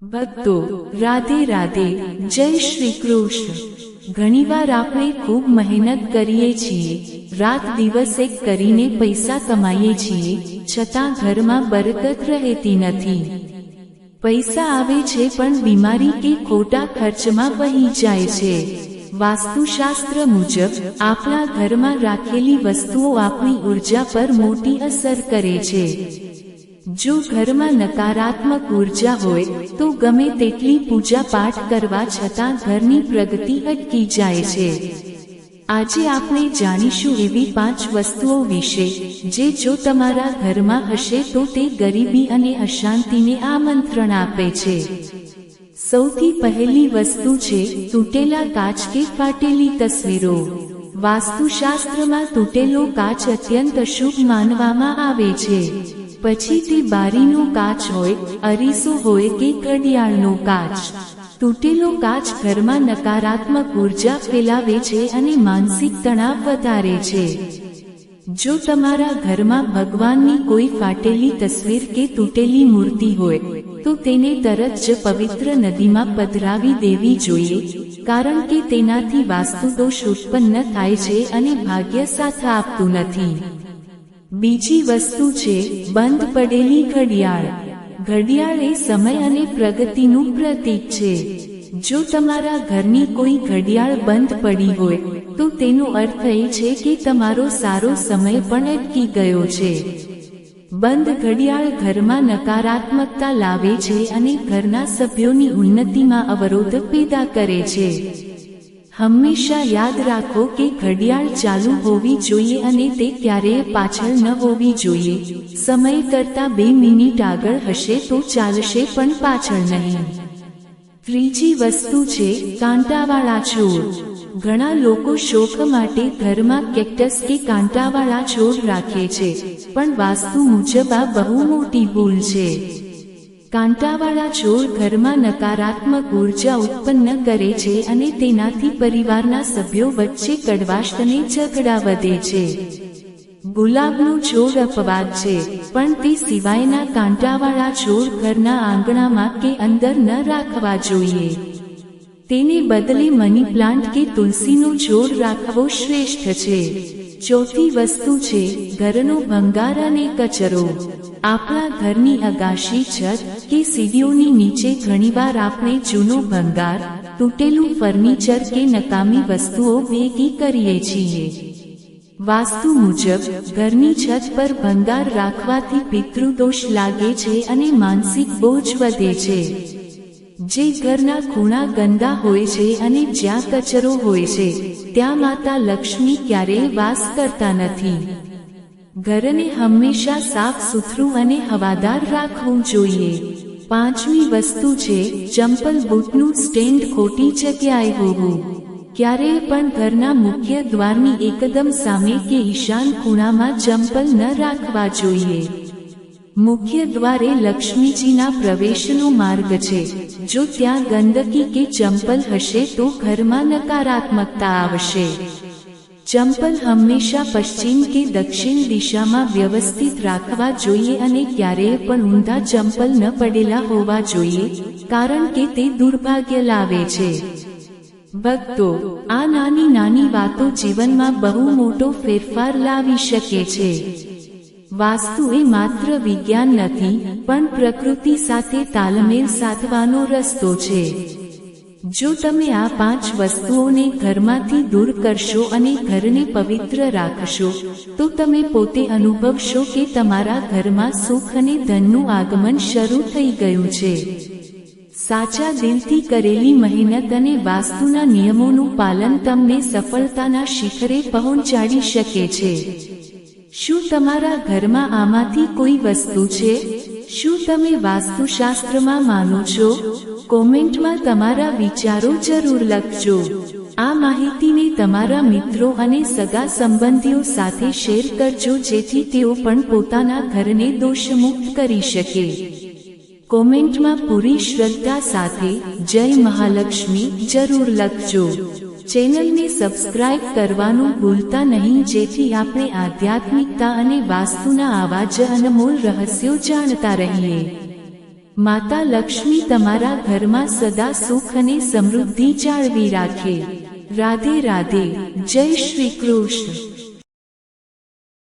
ભક્તો રાધે રાધે, જય શ્રી કૃષ્ણ। ઘણીવાર આપણે ખૂબ મહેનત કરીએ છીએ, રાત દિવસ એક કરીને પૈસા કમાઈએ છીએ, છતાં ઘરમાં બરકત રહેતી નથી। પૈસા આવે છે પણ બીમારી કે ખોટા ખર્ચમાં વહી જાય છે। વાસ્તુશાસ્ત્ર મુજબ આપણા ઘરમાં રાખેલી વસ્તુઓ આપણી ઉર્જા પર મોટી અસર કરે છે। જો ઘરમાં નકારાત્મક ઉર્જા હોય તો ગમે તેટલી પૂજા પાઠ કરવા છતાં ઘરની પ્રગતિ અટકી જાય છે। આજે આપણે જાણીશું એવી 5 વસ્તુઓ વિશે જે જો તમારા ઘરમાં હશે તો તે ગરીબી અને અશાંતિને આમંત્રણ આપે છે। સૌથી પહેલી વસ્તુ છે તૂટેલા કાચ કે ફાટેલી તસવીરો। વાસ્તુશાસ્ત્રમાં તૂટેલો કાચ અત્યંત અશુભ માનવામાં આવે છે। પછી તે બારીનો કાચ હોય, અરીસો હોય કે ઘડિયાળનો કાચ। તૂટેલો કાચ ઘરમાં નકારાત્મક ઉર્જા ફેલાવે છે અને માનસિક તણાવ વધારે છે। જો તમારા ઘરમાં ભગવાનની કોઈ ફાટેલી તસવીર કે તૂટેલી મૂર્તિ હોય તો તેને તરત જ પવિત્ર નદીમાં પધરાવી દેવી જોઈએ, કારણ કે તેનાથી વાસ્તુ દોષ ઉત્પન્ન થાય છે અને ભાગ્ય સાથ આપતું નથી। બીજી વસ્તુ છે બંધ પડેલી ઘડિયાળ। ઘડિયાળ એ સમય અને પ્રગતિનું પ્રતીક છે। જો તમારા ઘરની કોઈ ઘડિયાળ બંધ પડી હોય તો તેનો અર્થ એ છે કે તમારો સારો સમય પણ અટકી ગયો છે। બંધ ઘડિયાળ ઘરમાં નકારાત્મકતા લાવે છે અને ઘરના સભ્યોની ઉન્નતિમાં અવરોધ પેદા કરે છે। હંમેશા યાદ રાખો કે ઘડિયાળ ચાલુ હોવી જોઈએ અને તે ક્યારેય પાછળ ન હોવી જોઈએ। સમય કરતાં 2 મિનિટ આગળ હશે તો ચાલશે પણ પાછળ નહીં। ત્રીજી વસ્તુ છે કાંટાવાળા છોડ। ઘણા લોકો શોખ માટે ઘરમાં કેક્ટસ કે કાંટાવાળા છોડ રાખે છે, પણ વાસ્તુ મુજબ આ બહુ મોટી ભૂલ છે। કાંટાવાળા છોડ ઘરમાં નકારાત્મક ઉર્જા ઉત્પન્ન કરે છે અને તેનાથી પરિવારના સભ્યો વચ્ચે કડવાશ અને ઝઘડા વધે છે। ગુલાબનો છોડ અપવાદ છે, પણ તે સિવાયના કાંટાવાળા છોડ ઘરના આંગણામાં કે અંદર ન રાખવા જોઈએ। તેને બદલે મની પ્લાન્ટ કે તુલસીનો છોડ રાખવો શ્રેષ્ઠ છે। ચોથી વસ્તુ છે ઘરનો ભંગાર અને કચરો। આપણા ઘરની અગાશી, છત કે સીડીઓની નીચે ઘણીવાર આપણે જૂનો ભંગાર, તૂટેલું ફર્નિચર કે નકામી વસ્તુઓ ભેગી કરીએ છીએ। વાસ્તુ મુજબ ઘરની છત પર ભંગાર રાખવાથી પિતૃદોષ લાગે છે અને માનસિક બોજ વધે છે। જે ઘરના ખૂણા ગંદા હોય છે અને જ્યાં કચરો હોય છે ત્યાં માતા લક્ષ્મી ક્યારેય વાસ કરતા નથી। ઘરને હંમેશા સાફ સુથરું અને હવાદાર રાખવું જોઈએ। પાંચમી વસ્તુ છે ચંપલ બૂટનું સ્ટેન્ડ ખોટી જગ્યાએ હોવું। ક્યારેય પણ ઘરના મુખ્ય દ્વારની એકદમ સામે કે ઈશાન ખૂણામાં ચંપલ ન રાખવા જોઈએ। મુખ્ય દ્વાર એ લક્ષ્મીજીના પ્રવેશનો માર્ગ છે। જો ત્યાં ગંદકી કે ચંપલ હશે તો ઘરમાં નકારાત્મકતા આવશે। ચંપલ હંમેશા પશ્ચિમ કે દક્ષિણ દિશામાં વ્યવસ્થિત રાખવા જોઈએ અને ક્યારેય પણ ઊંધા ચંપલ ન પડેલા હોવા જોઈએ, કારણ કે તે દુર્ભાગ્ય લાવે છે। ભક્તો, આ નાની નાની વાતો જીવનમાં બહુ મોટો ફેરફાર લાવી શકે છે। વાસ્તુ એ માત્ર વિજ્ઞાન નથી, પણ પ્રકૃતિ સાથે તાલમેલ સાધવાનો રસ્તો છે। જો તમે આ 5 વસ્તુઓને ઘરમાંથી દૂર કરશો અને ઘરને પવિત્ર રાખશો તો તમે પોતે અનુભવશો કે તમારા ઘરમાં સુખ અને ધનનું આગમન શરૂ થઈ ગયું છે। સાચા દિલથી કરેલી મહેનત અને વાસ્તુના નિયમોનું પાલન તમને સફળતાના શિખરે પહોંચાડી શકે છે। શું તમારા ઘરમાં આમાંથી કોઈ વસ્તુ છે? શું તમે વાસ્તુશાસ્ત્રમાં માનો છો? કોમેન્ટમાં તમારા વિચારો જરૂર લખજો। આ માહિતીને તમારા મિત્રો અને સગા સંબંધીઓ સાથે શેર કરજો જેથી તેઓ પણ પોતાના ઘરને દોષમુક્ત કરી શકે। કોમેન્ટમાં પૂરી શ્રદ્ધા સાથે જય મહાલક્ષ્મી જરૂર લખજો। ચેનલને સબસ્ક્રાઇબ કરવાનું ભૂલતા નહીં, જેથી આપણે આધ્યાત્મિકતા અને વાસ્તુના આવા જ અનમોલ રહસ્યો જાણતા રહીએ। માતા લક્ષ્મી તમારા ઘરમાં સદા સુખ અને સમૃદ્ધિ જાળવી રાખે. રાધે રાધે. જય શ્રી કૃષ્ણ.